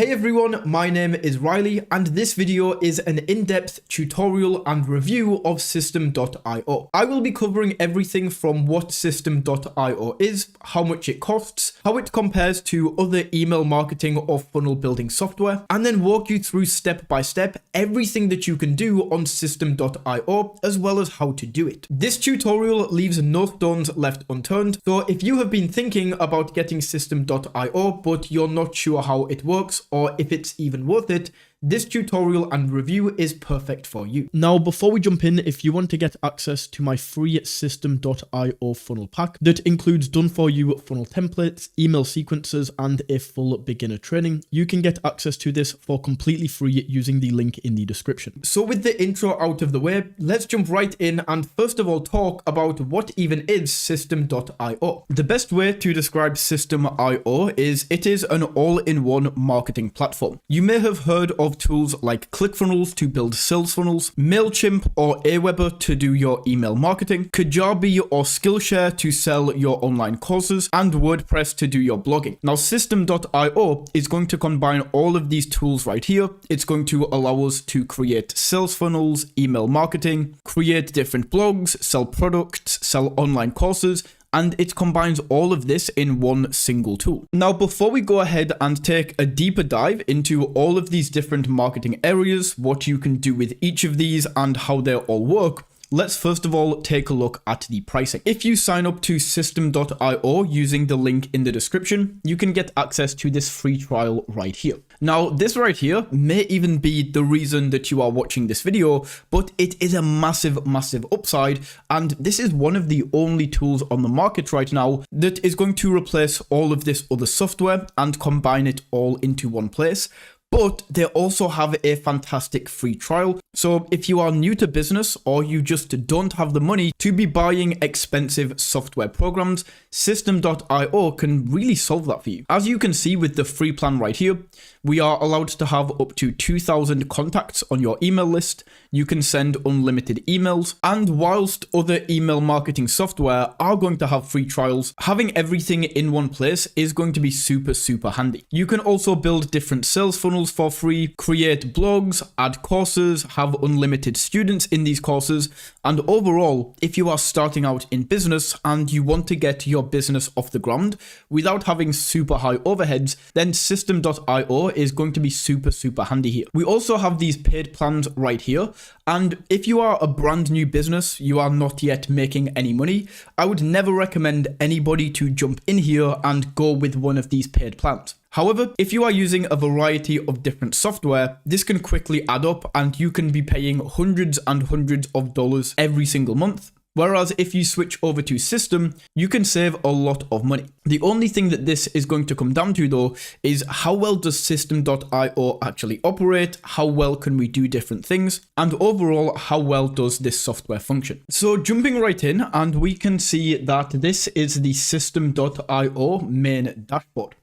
Hey everyone, my name is Riley and this video is an in-depth tutorial and review of System.io. I will be covering everything from what System.io is, how much it costs, how it compares to other email marketing or funnel building software, and then walk you through step by step everything that you can do on System.io as well as how to do it. This tutorial leaves no stones left unturned, so if you have been thinking about getting System.io but you're not sure how it works or if it's even worth it, this tutorial and review is perfect for you. Now, before we jump in, if you want to get access to my free System.io funnel pack that includes done for you funnel templates, email sequences, and a full beginner training, you can get access to this for completely free using the link in the description. So with the intro out of the way, let's jump right in and first of all talk about what even is System.io. The best way to describe System.io is it is an all-in-one marketing platform. You may have heard of tools like ClickFunnels to build sales funnels, MailChimp or Aweber to do your email marketing, Kajabi or Skillshare to sell your online courses, and WordPress to do your blogging. Now, System.io is going to combine all of these tools right here. It's going to allow us to create sales funnels, email marketing, create different blogs, sell products, sell online courses, and it combines all of this in one single tool. Now, before we go ahead and take a deeper dive into all of these different marketing areas, what you can do with each of these and how they all work, let's first of all take a look at the pricing. If you sign up to System.io using the link in the description, you can get access to this free trial right here. Now, this right here may even be the reason that you are watching this video, but it is a massive, massive upside. And this is one of the only tools on the market right now that is going to replace all of this other software and combine it all into one place. But they also have a fantastic free trial. So if you are new to business or you just don't have the money to be buying expensive software programs, System.io can really solve that for you. As you can see with the free plan right here, we are allowed to have up to 2,000 contacts on your email list. You can send unlimited emails. And whilst other email marketing software are going to have free trials, having everything in one place is going to be super, super handy. You can also build different sales funnels for free, create blogs, add courses, have unlimited students in these courses. And overall, if you are starting out in business and you want to get your business off the ground without having super high overheads, then System.io is going to be super, super handy here. We also have these paid plans right here. And if you are a brand new business, you are not yet making any money, I would never recommend anybody to jump in here and go with one of these paid plans. However, if you are using a variety of different software, this can quickly add up and you can be paying hundreds and hundreds of dollars every single month. Whereas if you switch over to System, you can save a lot of money. The only thing that this is going to come down to though is how well does System.io actually operate, how well can we do different things, and overall how well does this software function. So jumping right in, and we can see that this is the System.io main dashboard.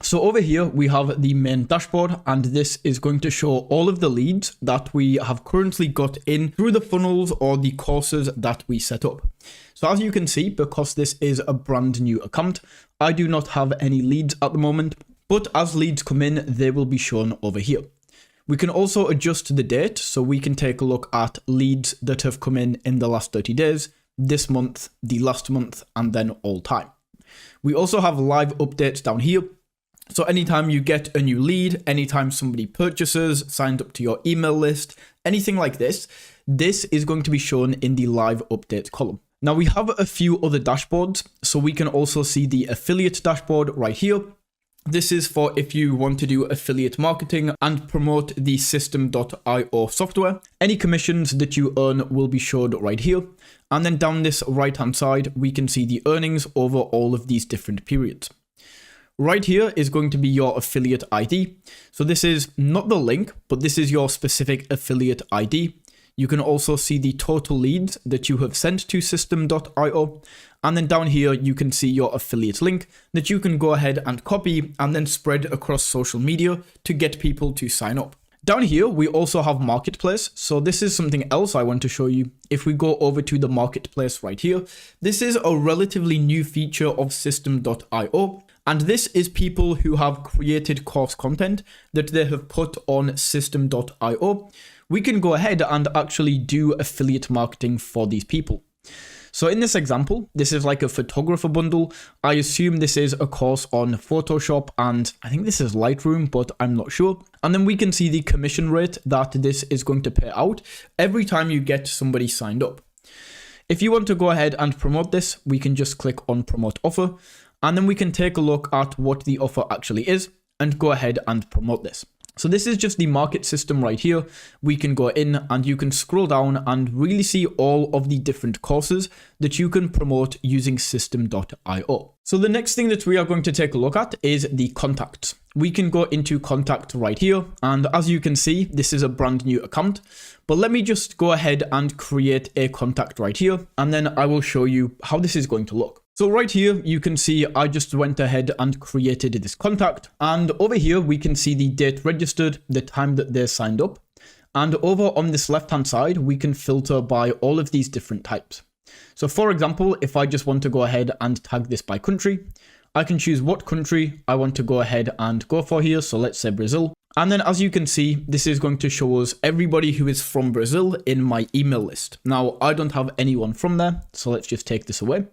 So over here, we have the main dashboard, and this is going to show all of the leads that we have currently got in through the funnels or the courses that we set up. So as you can see, because this is a brand new account, I do not have any leads at the moment, but as leads come in, they will be shown over here. We can also adjust the date, so we can take a look at leads that have come in the last 30 days, this month, the last month, and then all time. We also have live updates down here. So anytime you get a new lead, anytime somebody purchases, signed up to your email list, anything like this, this is going to be shown in the live update column. Now we have a few other dashboards, so we can also see the affiliate dashboard right here. This is for if you want to do affiliate marketing and promote the System.io software. Any commissions that you earn will be showed right here. And then down this right-hand side, we can see the earnings over all of these different periods. Right here is going to be your affiliate ID. So this is not the link, but this is your specific affiliate ID. You can also see the total leads that you have sent to System.io. And then down here, you can see your affiliate link that you can go ahead and copy and then spread across social media to get people to sign up. Down here, we also have Marketplace. So this is something else I want to show you. If we go over to the Marketplace right here, this is a relatively new feature of System.io. And this is people who have created course content that they have put on system.io. We can go ahead and actually do affiliate marketing for these people. So in this example, this is like a photographer bundle. I assume this is a course on Photoshop, and I think this is Lightroom, but I'm not sure. And then we can see the commission rate that this is going to pay out every time you get somebody signed up. If you want to go ahead and promote this, we can just click on promote offer, and then we can take a look at what the offer actually is and go ahead and promote this. So this is just the market system right here. We can go in and you can scroll down and really see all of the different courses that you can promote using system.io. So the next thing that we are going to take a look at is the contacts. We can go into contact right here. And as you can see, this is a brand new account, but let me just go ahead and create a contact right here. And then I will show you how this is going to look. So right here, you can see I just went ahead and created this contact. And over here, we can see the date registered, the time that they signed up. And over on this left-hand side, we can filter by all of these different types. So for example, if I just want to go ahead and tag this by country, I can choose what country I want to go ahead and go for here. So let's say Brazil. And then as you can see, this is going to show us everybody who is from Brazil in my email list. Now, I don't have anyone from there, so let's just take this away.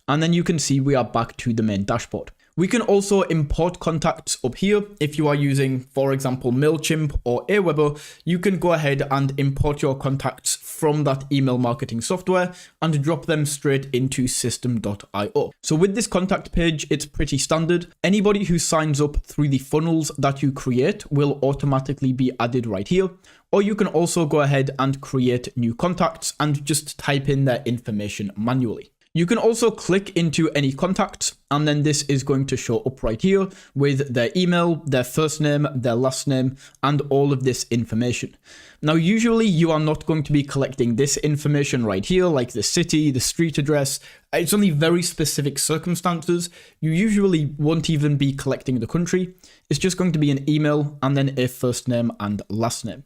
And then you can see we are back to the main dashboard. We can also import contacts up here. If you are using, for example, MailChimp or Aweber, you can go ahead and import your contacts from that email marketing software and drop them straight into system.io. So with this contact page, it's pretty standard. Anybody who signs up through the funnels that you create will automatically be added right here. Or you can also go ahead and create new contacts and just type in their information manually. You can also click into any contacts, and then this is going to show up right here with their email, their first name, their last name, and all of this information. Now, usually you are not going to be collecting this information right here, like the city, the street address. It's only very specific circumstances. You usually won't even be collecting the country. It's just going to be an email and then a first name and last name.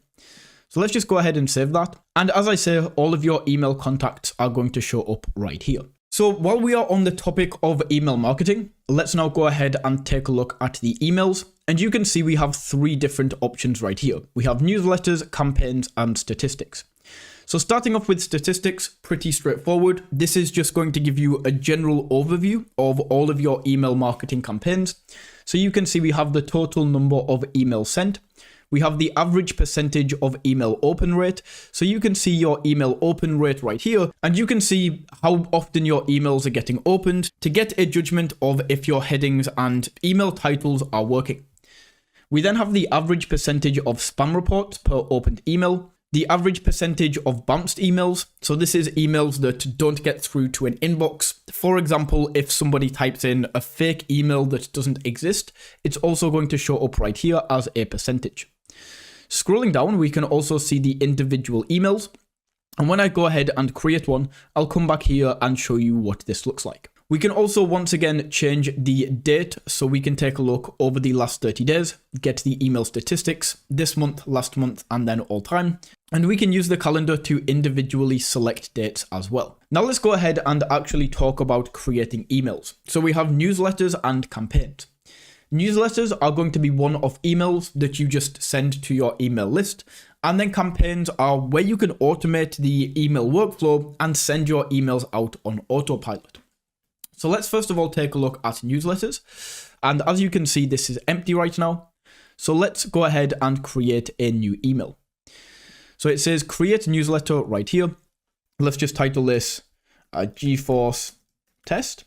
So let's just go ahead and save that. And as I say, all of your email contacts are going to show up right here. So while we are on the topic of email marketing, let's now go ahead and take a look at the emails. And you can see we have three different options right here. We have newsletters, campaigns, and statistics. So starting off with statistics, pretty straightforward. This is just going to give you a general overview of all of your email marketing campaigns. So you can see we have the total number of emails sent. We have the average percentage of email open rate. So you can see your email open rate right here, and you can see how often your emails are getting opened to get a judgment of if your headings and email titles are working. We then have the average percentage of spam reports per opened email, the average percentage of bounced emails. So this is emails that don't get through to an inbox. For example, if somebody types in a fake email that doesn't exist, it's also going to show up right here as a percentage. Scrolling down, we can also see the individual emails. And when I go ahead and create one, I'll come back here and show you what this looks like. We can also once again change the date, so we can take a look over the last 30 days, get the email statistics, this month, last month, and then all time. And we can use the calendar to individually select dates as well. Now let's go ahead and actually talk about creating emails. So we have newsletters and campaigns. Newsletters are going to be one-off emails that you just send to your email list. And then campaigns are where you can automate the email workflow and send your emails out on autopilot. So let's first of all take a look at newsletters. And as you can see, this is empty right now. So let's go ahead and create a new email. So it says create newsletter right here. Let's just title this GeForce test.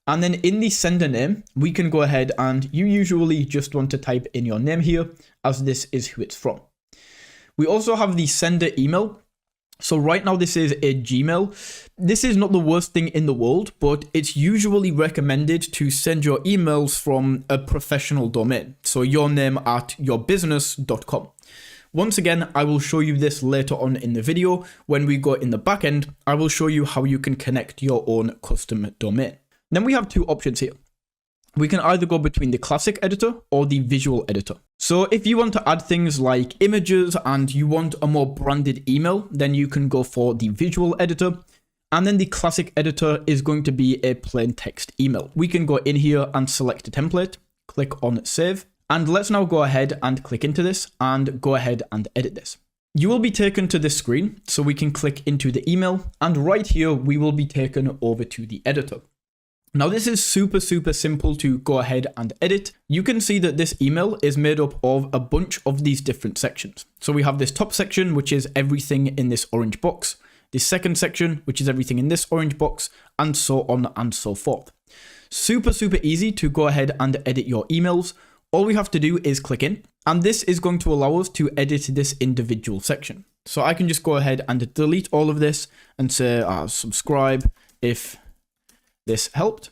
And then in the sender name, we can go ahead and you usually just want to type in your name here, as this is who it's from. We also have the sender email. So right now this is a Gmail. This is not the worst thing in the world, but it's usually recommended to send your emails from a professional domain. So your name at yourbusiness.com. Once again, I will show you this later on in the video. When we go in the back end, I will show you how you can connect your own custom domain. Then we have two options here. We can either go between the classic editor or the visual editor. So if you want to add things like images and you want a more branded email, then you can go for the visual editor. And then the classic editor is going to be a plain text email. We can go in here and select a template, click on save, and let's now go ahead and click into this and go ahead and edit this. You will be taken to this screen, so we can click into the email, and right here we will be taken over to the editor. Now this is super simple to go ahead and edit. You can see that this email is made up of a bunch of these different sections. So we have this top section, which is everything in this orange box, the second section, which is everything in this orange box, and so on and so forth. Super easy to go ahead and edit your emails. All we have to do is click in, and this is going to allow us to edit this individual section. So I can just go ahead and delete all of this and say subscribe if this helped,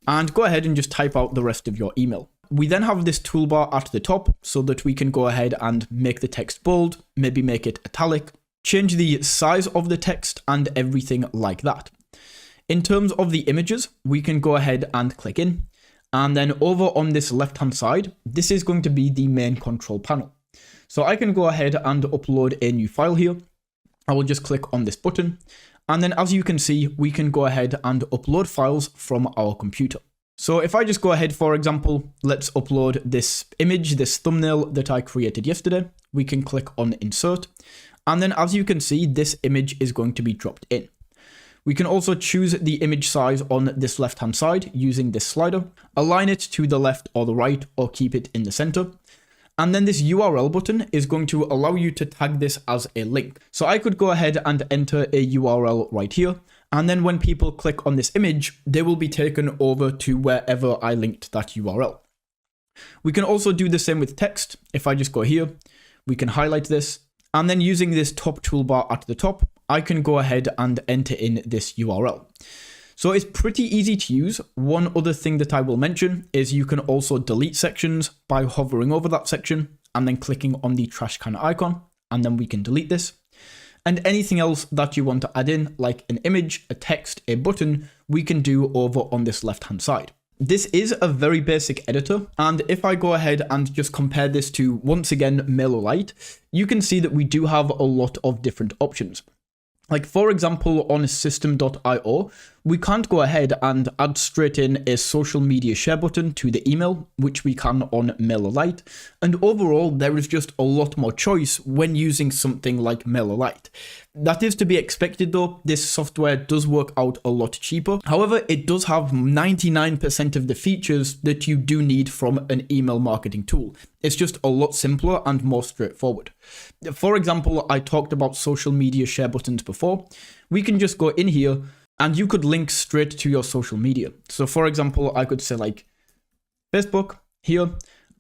and go ahead and just type out the rest of your email. We then have this toolbar at the top so that we can go ahead and make the text bold, maybe make it italic, change the size of the text and everything like that. In terms of the images, we can go ahead and click in, and then over on this left hand side, this is going to be the main control panel. So I can go ahead and upload a new file here. I will just click on this button. And then as you can see, we can go ahead and upload files from our computer. So if I just go ahead, for example, let's upload this image, this thumbnail that I created yesterday. We can click on insert. And then as you can see, this image is going to be dropped in. We can also choose the image size on this left-hand side using this slider, align it to the left or the right, or keep it in the center. And then this URL button is going to allow you to tag this as a link. So I could go ahead and enter a URL right here. And then when people click on this image, they will be taken over to wherever I linked that URL. We can also do the same with text. If I just go here, we can highlight this. And then using this top toolbar at the top, I can go ahead and enter in this URL. So it's pretty easy to use. One other thing that I will mention is you can also delete sections by hovering over that section and then clicking on the trash can icon, and then we can delete this. And anything else that you want to add in, like an image, a text, a button, we can do over on this left-hand side. This is a very basic editor, and if I go ahead and just compare this to, once again, MailerLite, you can see that we do have a lot of different options. Like, for example, on system.io, we can't go ahead and add straight in a social media share button to the email, which we can on MailerLite. And overall, there is just a lot more choice when using something like MailerLite. That is to be expected though. This software does work out a lot cheaper. However, it does have 99% of the features that you do need from an email marketing tool. It's just a lot simpler and more straightforward. For example, I talked about social media share buttons before. We can just go in here and you could link straight to your social media. So for example, I could say like Facebook here,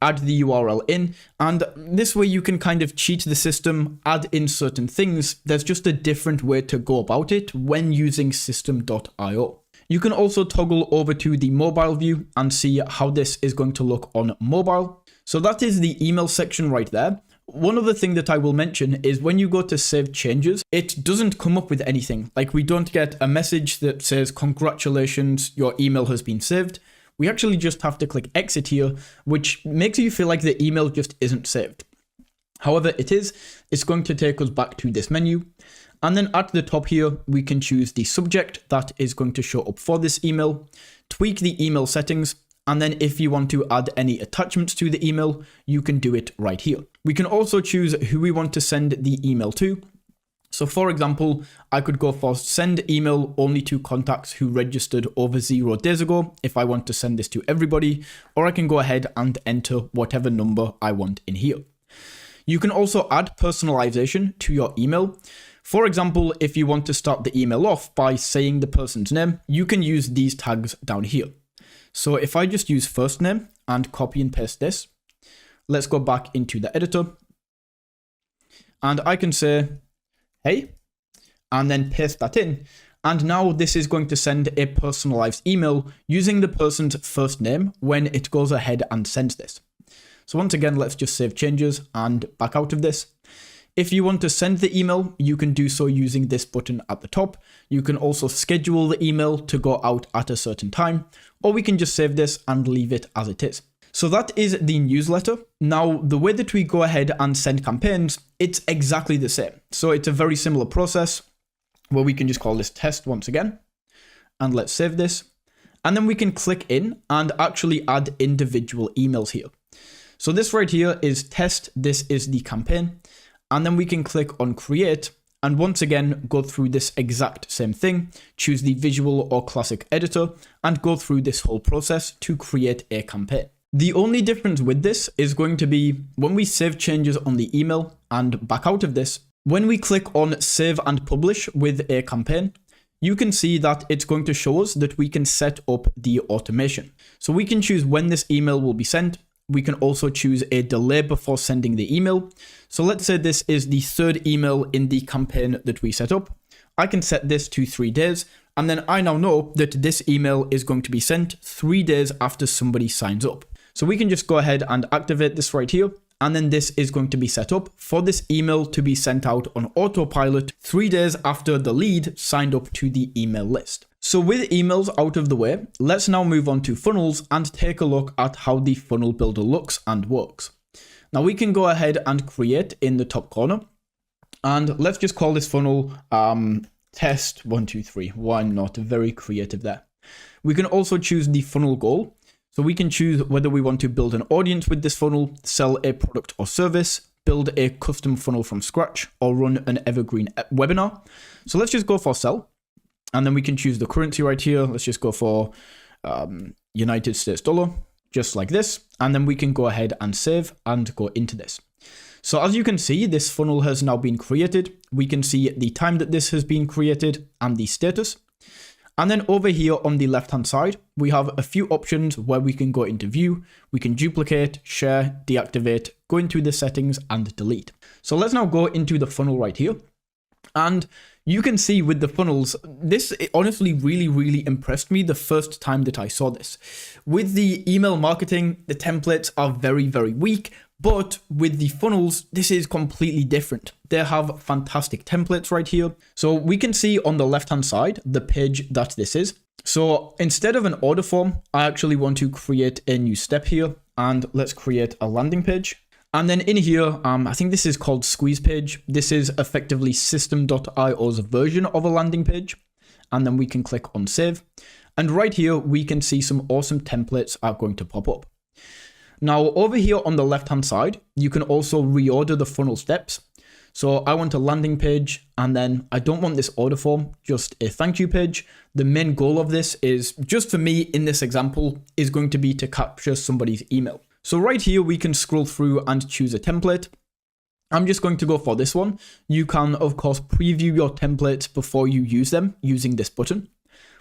add the URL in, and this way you can kind of cheat the system, add in certain things. There's just a different way to go about it when using system.io. You can also toggle over to the mobile view and see how this is going to look on mobile. So that is the email section right there. One other thing that I will mention is when you go to save changes, it doesn't come up with anything. Like, we don't get a message that says, congratulations, your email has been saved. We actually just have to click exit here, which makes you feel like the email just isn't saved. However, it's going to take us back to this menu. And then at the top here, we can choose the subject that is going to show up for this email, tweak the email settings, and then if you want to add any attachments to the email, you can do it right here. We can also choose who we want to send the email to. So for example, I could go for send email only to contacts who registered over 0 days ago if I want to send this to everybody, or I can go ahead and enter whatever number I want in here. You can also add personalization to your email. For example, if you want to start the email off by saying the person's name, you can use these tags down here. So if I just use first name and copy and paste this, let's go back into the editor. And I can say, hey, and then paste that in. And now this is going to send a personalized email using the person's first name when it goes ahead and sends this. So once again, let's just save changes and back out of this. If you want to send the email, you can do so using this button at the top. You can also schedule the email to go out at a certain time, or we can just save this and leave it as it is. So that is the newsletter. Now, the way that we go ahead and send campaigns, it's exactly the same. So it's a very similar process. where we can just call this test once again. And let's save this. And then we can click in and actually add individual emails here. So this right here is test. This is the campaign. And then we can click on create. And once again, go through this exact same thing, choose the visual or classic editor, and go through this whole process to create a campaign. The only difference with this is going to be when we save changes on the email and back out of this, when we click on save and publish with a campaign, you can see that it's going to show us that we can set up the automation. So we can choose when this email will be sent. We can also choose a delay before sending the email. So let's say this is the third email in the campaign that we set up. I can set this to 3 days. And then I now know that this email is going to be sent 3 days after somebody signs up. So we can just go ahead and activate this right here. And then this is going to be set up for this email to be sent out on autopilot 3 days after the lead signed up to the email list. So with emails out of the way, let's now move on to funnels and take a look at how the funnel builder looks and works. Now we can go ahead and create in the top corner, and let's just call this funnel test 1, 2, 3. Why not? Very creative there. We can also choose the funnel goal. So we can choose whether we want to build an audience with this funnel, sell a product or service, build a custom funnel from scratch, or run an evergreen webinar. So let's just go for sell. And then we can choose the currency right here. Let's just go for United States dollar, just like this. And then we can go ahead and save and go into this. So as you can see, this funnel has now been created. We can see the time that this has been created and the status. And then over here on the left-hand side, we have a few options where we can go into view, we can duplicate, share, deactivate, go into the settings and delete. So let's now go into the funnel right here. And you can see with the funnels, this honestly really impressed me the first time that I saw this. With the email marketing, the templates are very weak. But with the funnels, this is completely different. They have fantastic templates right here. So we can see on the left-hand side, the page that this is. So instead of an order form, I actually want to create a new step here, and let's create a landing page. And then in here, I think this is called squeeze page. This is effectively system.io's version of a landing page. And then we can click on save. And right here, we can see some awesome templates are going to pop up. Now over here on the left hand side, you can also reorder the funnel steps. So I want a landing page, and then I don't want this order form, just a thank you page. The main goal of this is, just for me in this example, is going to be to capture somebody's email. So right here, we can scroll through and choose a template. I'm just going to go for this one. You can, of course, preview your templates before you use them using this button.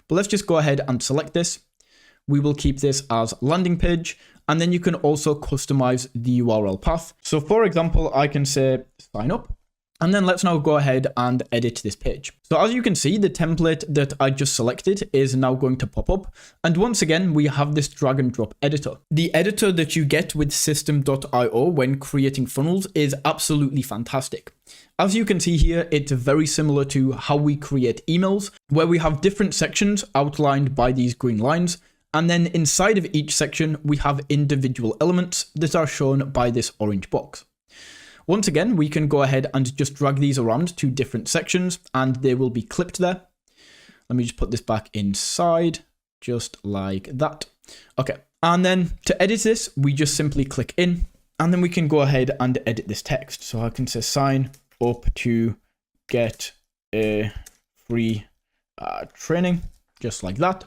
But let's just go ahead and select this. We will keep this as landing page, and then you can also customize the URL path. So for example, I can say sign up, and then let's now go ahead and edit this page. So as you can see, the template that I just selected is now going to pop up. And once again, we have this drag and drop editor. The editor that you get with system.io when creating funnels is absolutely fantastic. As you can see here, it's very similar to how we create emails, where we have different sections outlined by these green lines. And then inside of each section, we have individual elements that are shown by this orange box. Once again, we can go ahead and just drag these around to different sections, and they will be clipped there. Let me just put this back inside, just like that. Okay, and then to edit this, we just simply click in, and then we can go ahead and edit this text. So I can say sign up to get a free training, just like that.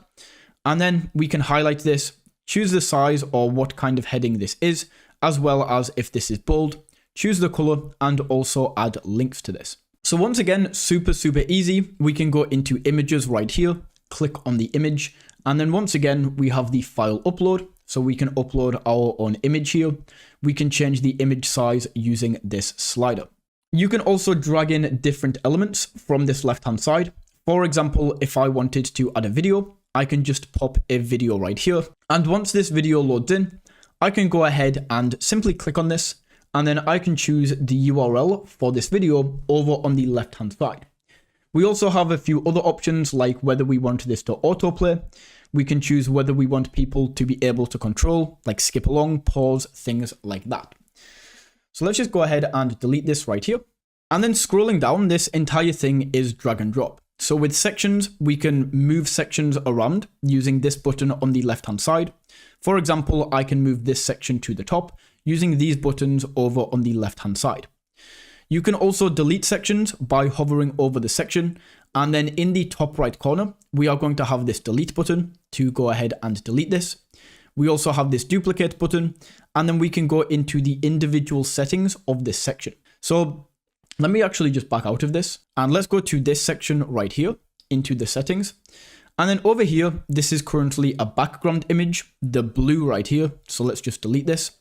And then we can highlight this, choose the size or what kind of heading this is, as well as if this is bold, choose the color, and also add links to this. So once again, super easy. We can go into images right here, click on the image, and then once again, we have the file upload. So we can upload our own image here. We can change the image size using this slider. You can also drag in different elements from this left-hand side. For example, if I wanted to add a video, I can just pop a video right here. And once this video loads in, I can go ahead and simply click on this, and then I can choose the URL for this video over on the left-hand side. We also have a few other options, like whether we want this to autoplay. We can choose whether we want people to be able to control, like skip along, pause, things like that. So let's just go ahead and delete this right here. And then scrolling down, this entire thing is drag and drop. So with sections, we can move sections around using this button on the left-hand side. For example, I can move this section to the top using these buttons over on the left-hand side. You can also delete sections by hovering over the section, and then in the top right corner, we are going to have this delete button to go ahead and delete this. We also have this duplicate button, and then we can go into the individual settings of this section. So let me actually just back out of this, and let's go to this section right here into the settings. And then over here, this is currently a background image, the blue right here. So let's just delete this.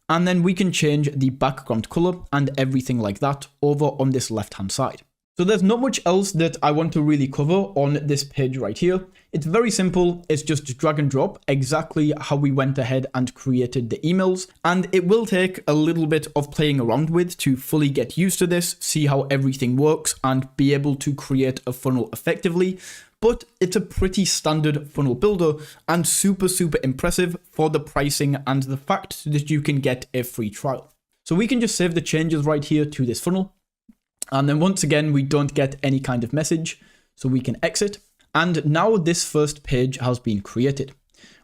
And then we can change the background color and everything like that over on this left-hand side. So there's not much else that I want to really cover on this page right here. It's very simple. It's just drag and drop exactly how we went ahead and created the emails. And it will take a little bit of playing around with to fully get used to this, see how everything works, and be able to create a funnel effectively. But it's a pretty standard funnel builder and super impressive for the pricing and the fact that you can get a free trial. So we can just save the changes right here to this funnel. And then once again, we don't get any kind of message, so we can exit. And now this first page has been created.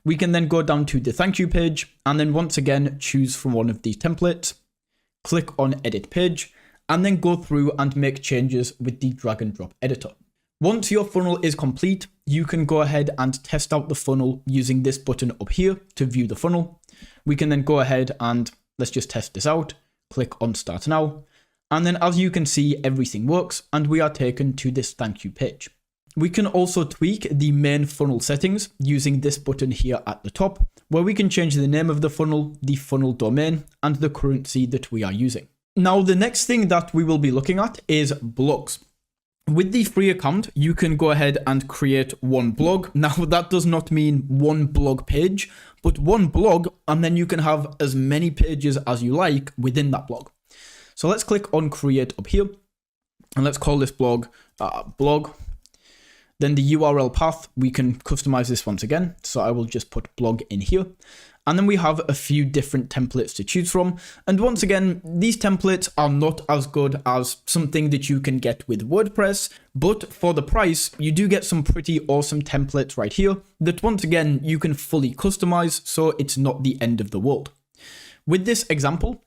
We can then go down to the thank you page, and then once again, choose from one of these templates, click on edit page, and then go through and make changes with the drag and drop editor. Once your funnel is complete, you can go ahead and test out the funnel using this button up here to view the funnel. We can then go ahead and let's just test this out, click on start now. And then as you can see, everything works and we are taken to this thank you page. We can also tweak the main funnel settings using this button here at the top, where we can change the name of the funnel domain, and the currency that we are using. Now, the next thing that we will be looking at is blogs. With the free account, you can go ahead and create one blog. Now, that does not mean one blog page, but one blog, and then you can have as many pages as you like within that blog. So let's click on create up here, and let's call this blog blog. Then the URL path, we can customize this once again. So I will just put blog in here. And then we have a few different templates to choose from. And once again, these templates are not as good as something that you can get with WordPress, but for the price, you do get some pretty awesome templates right here that once again, you can fully customize, so it's not the end of the world. With this example,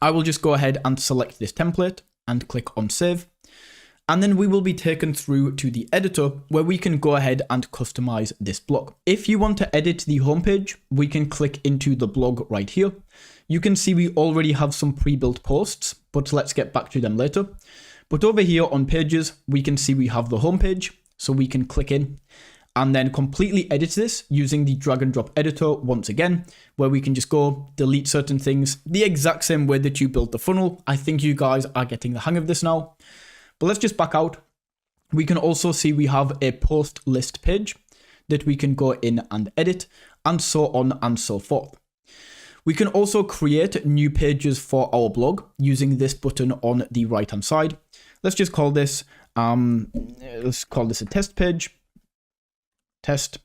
I will just go ahead and select this template and click on save. And then we will be taken through to the editor where we can go ahead and customize this blog. If you want to edit the homepage, we can click into the blog right here. You can see we already have some pre-built posts, but let's get back to them later. But over here on pages, we can see we have the homepage, so we can click in and then completely edit this using the drag and drop editor once again, where we can just go delete certain things the exact same way that you built the funnel. I think you guys are getting the hang of this now. But let's just back out. We can also see we have a post list page that we can go in and edit, and so on and so forth. We can also create new pages for our blog using this button on the right hand side. Let's just call this, a test page. Test.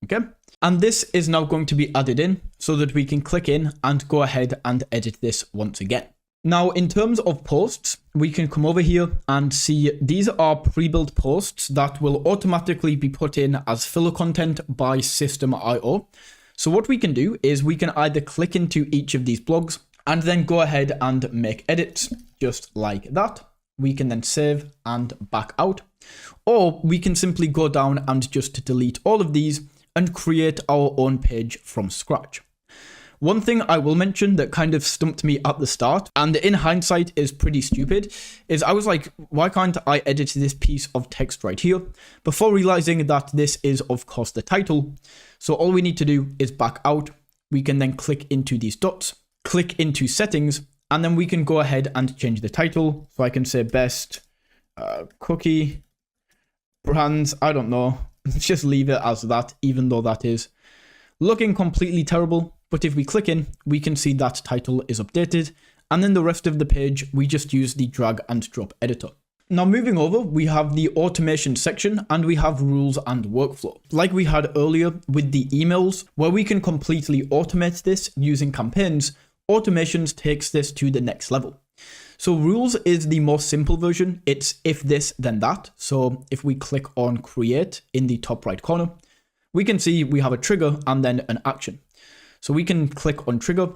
Okay. And this is now going to be added in so that we can click in and go ahead and edit this once again. Now, in terms of posts, we can come over here and see these are pre-built posts that will automatically be put in as filler content by System.io. So what we can do is we can either click into each of these blogs and then go ahead and make edits just like that. We can then save and back out, or we can simply go down and just delete all of these and create our own page from scratch. One thing I will mention that kind of stumped me at the start, and in hindsight is pretty stupid, is I was like, why can't I edit this piece of text right here? Before realizing that this is, of course, the title. So all we need to do is back out. We can then click into these dots, click into settings, and then we can go ahead and change the title. So I can say best cookie brands. I don't know. Let's just leave it as that, even though that is looking completely terrible. But if we click in, we can see that title is updated. And then the rest of the page, we just use the drag and drop editor. Now moving over, we have the automation section and we have rules and workflow. Like we had earlier with the emails, where we can completely automate this using campaigns, automations takes this to the next level. So rules is the more simple version. It's if this, then that. So if we click on create in the top right corner, we can see we have a trigger and then an action. So we can click on trigger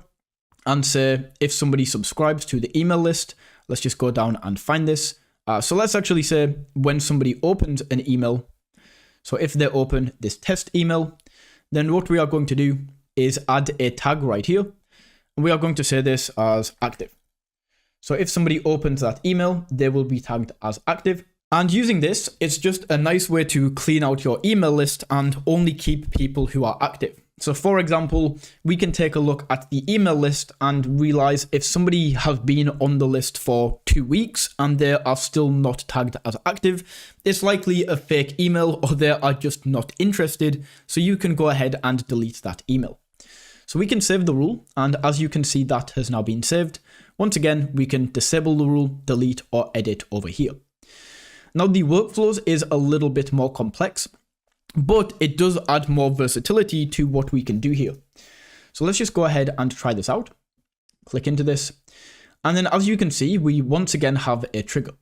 and say if somebody subscribes to the email list, let's just go down and find this. So let's actually say when somebody opens an email, so if they open this test email, then what we are going to do is add a tag right here. And we are going to say this as active. So if somebody opens that email, they will be tagged as active. And using this, it's just a nice way to clean out your email list and only keep people who are active. So for example, we can take a look at the email list and realize if somebody has been on the list for 2 weeks and they are still not tagged as active, it's likely a fake email or they are just not interested. So you can go ahead and delete that email. So we can save the rule, and as you can see, that has now been saved. Once again, we can disable the rule, delete or edit over here. Now the workflows is a little bit more complex, but it does add more versatility to what we can do here. So let's just go ahead and try this out. Click into this. And then as you can see, we once again have a trigger.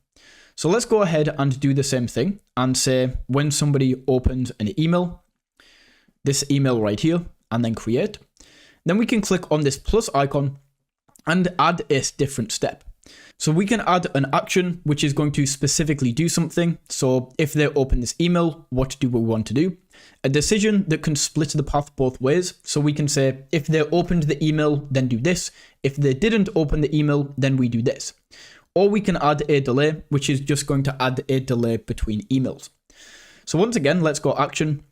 So let's go ahead and do the same thing and say when somebody opens an email, this email right here, and then create, then we can click on this plus icon and add a different step. So we can add an action, which is going to specifically do something. So if they open this email, what do we want to do? A decision that can split the path both ways. So we can say, if they opened the email, then do this. If they didn't open the email, then we do this. Or we can add a delay, which is just going to add a delay between emails. So once again, let's go action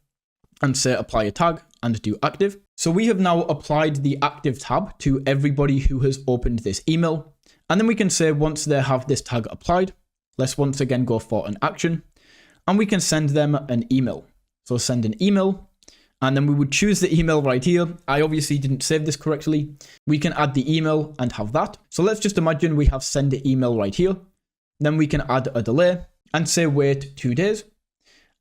and say apply a tag and do active. So we have now applied the active tab to everybody who has opened this email. And then we can say once they have this tag applied, let's once again go for an action and we can send them an email. So send an email and then we would choose the email right here. I obviously didn't save this correctly. We can add the email and have that. So let's just imagine we have send the email right here. Then we can add a delay and say wait 2 days.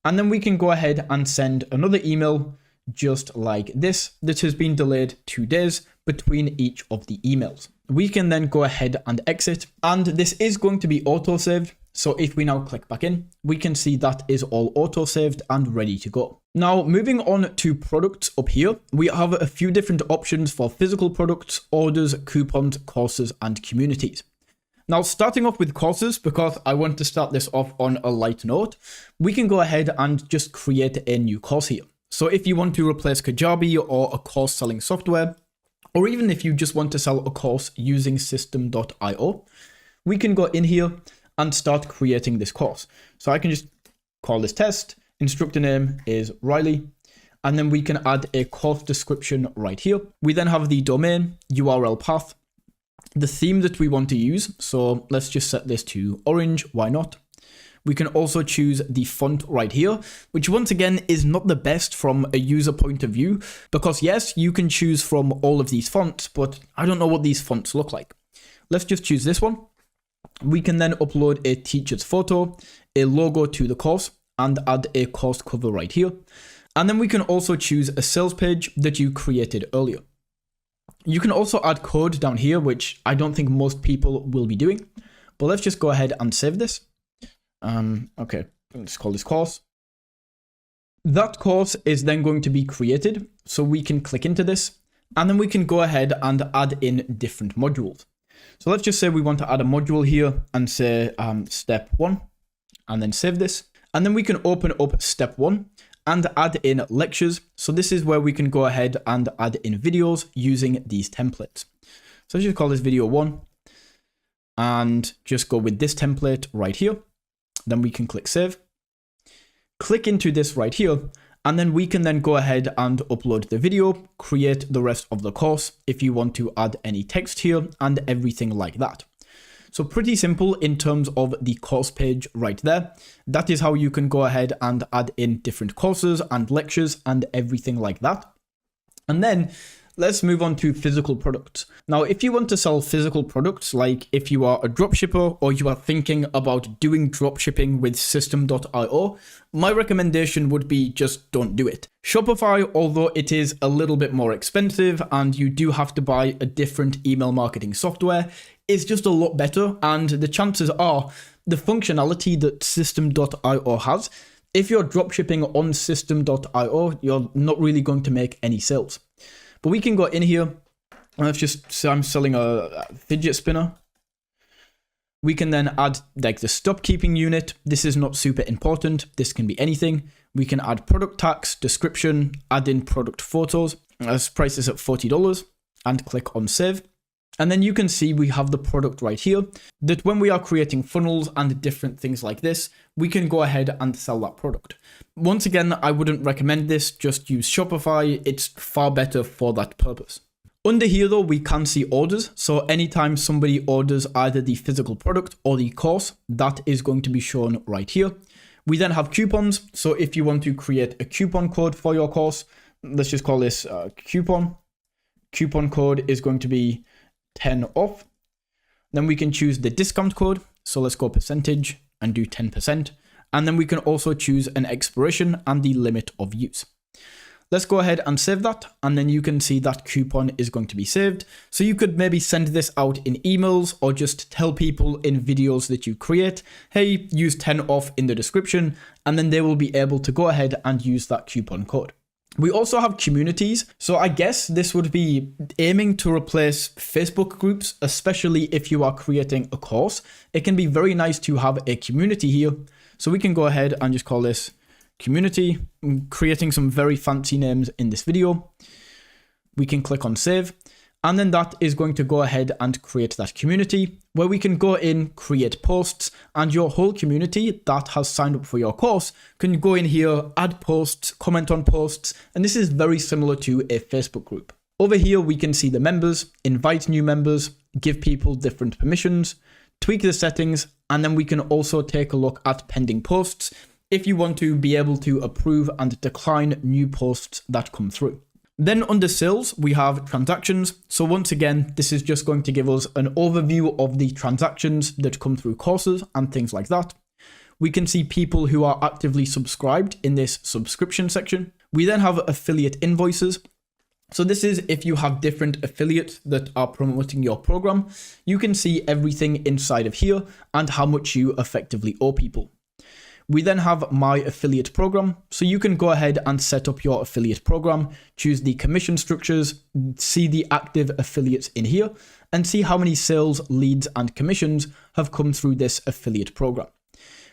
And then we can go ahead and send another email just like this that has been delayed 2 days between each of the emails. We can then go ahead and exit, and this is going to be auto-saved. So if we now click back in, we can see that is all auto-saved and ready to go. Now, moving on to products up here, we have a few different options for physical products, orders, coupons, courses, and communities. Now, starting off with courses, because I want to start this off on a light note, we can go ahead and just create a new course here. So if you want to replace Kajabi or a course selling software, or even if you just want to sell a course using System.io, we can go in here and start creating this course. So I can just call this test, instructor name is Riley, and then we can add a course description right here. We then have the domain, URL path, the theme that we want to use. So let's just set this to orange, why not? We can also choose the font right here, which once again is not the best from a user point of view, because yes, you can choose from all of these fonts, but I don't know what these fonts look like. Let's just choose this one. We can then upload a teacher's photo, a logo to the course, and add a course cover right here. And then we can also choose a sales page that you created earlier. You can also add code down here, which I don't think most people will be doing, but let's just go ahead and save this. Okay, let's call this course. That course is then going to be created, so we can click into this, and then we can go ahead and add in different modules. So let's just say we want to add a module here and say step 1, and then save this. And then we can open up step 1 and add in lectures. So this is where we can go ahead and add in videos using these templates. So let's just call this video 1 and just go with this template right here. Then we can click save, click into this right here, and then we can then go ahead and upload the video, create the rest of the course if you want to add any text here and everything like that. So pretty simple in terms of the course page right there. That is how you can go ahead and add in different courses and lectures and everything like that. And then Let's move on to physical products. Now, if you want to sell physical products, like if you are a dropshipper or you are thinking about doing dropshipping with System.io, my recommendation would be just don't do it. Shopify, although it is a little bit more expensive and you do have to buy a different email marketing software, is just a lot better, and the chances are the functionality that System.io has, if you're dropshipping on System.io, you're not really going to make any sales. But we can go in here, let's just say I'm selling a fidget spinner. We can then add like the stop keeping unit. This is not super important. This can be anything. We can add product tags, description, add in product photos. Let's price this at $40 and click on save. And then you can see we have the product right here, that when we are creating funnels and different things like this, we can go ahead and sell that product. Once again, I wouldn't recommend this, just use Shopify. It's far better for that purpose. Under here though, we can see orders. So anytime somebody orders either the physical product or the course, that is going to be shown right here. We then have coupons. So if you want to create a coupon code for your course, let's just call this coupon. Coupon code is going to be 10 off. Then we can choose the discount code. So let's go percentage and do 10%. And then we can also choose an expiration and the limit of use. Let's go ahead and save that. And then you can see that coupon is going to be saved. So you could maybe send this out in emails or just tell people in videos that you create, hey, use 10 off in the description. And then they will be able to go ahead and use that coupon code. We also have communities. So I guess this would be aiming to replace Facebook groups, especially if you are creating a course. It can be very nice to have a community here. So we can go ahead and just call this community. I'm creating some very fancy names in this video. We can click on save. And then that is going to go ahead and create that community where we can go in, create posts, and your whole community that has signed up for your course can go in here, add posts, comment on posts, and this is very similar to a Facebook group. Over here, we can see the members, invite new members, give people different permissions, tweak the settings, and then we can also take a look at pending posts if you want to be able to approve and decline new posts that come through. Then under sales, we have transactions. So once again, this is just going to give us an overview of the transactions that come through courses and things like that. We can see people who are actively subscribed in this subscription section. We then have affiliate invoices. So this is if you have different affiliates that are promoting your program, you can see everything inside of here and how much you effectively owe people. We then have my affiliate program. So you can go ahead and set up your affiliate program, choose the commission structures, see the active affiliates in here, and see how many sales, leads, and commissions have come through this affiliate program.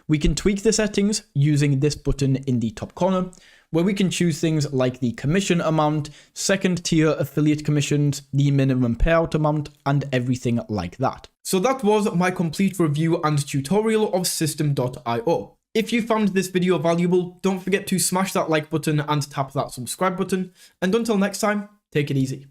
We can tweak the settings using this button in the top corner, where we can choose things like the commission amount, second tier affiliate commissions, the minimum payout amount, and everything like that. So that was my complete review and tutorial of System.io. If you found this video valuable, don't forget to smash that like button and tap that subscribe button. And until next time, take it easy.